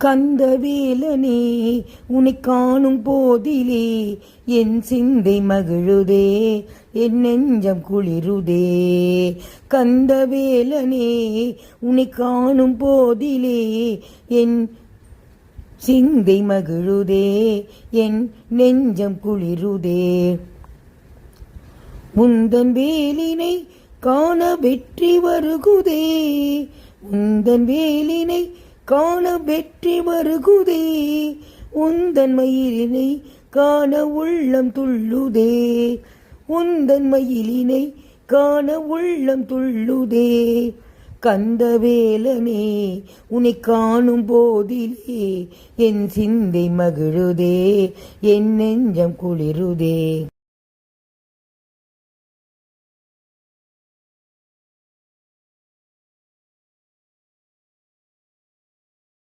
கந்தவேலனே உன்னை காணும் போதிலே என் சிந்தை மகிழுதே, என் நெஞ்சம் குளிருதே. கந்தவேலனே உன்னை காணும் போதிலே என் சிந்தை மகிழுதே, என் நெஞ்சம் குளிருதே. உந்தன் வேலினை காண வெற்றி வருகுதே, உந்தன் வேலினை காண வெற்றி வருகுதே. உந்தன் மயிலினை காண உள்ளம் துள்ளுதே, உந்தன் மயிலினை காண உள்ளம் துள்ளுதே. கந்தவேலனே உன்னை காணும் போதிலே என் சிந்தை மகிழுதே, என் நெஞ்சம் குளிருதே.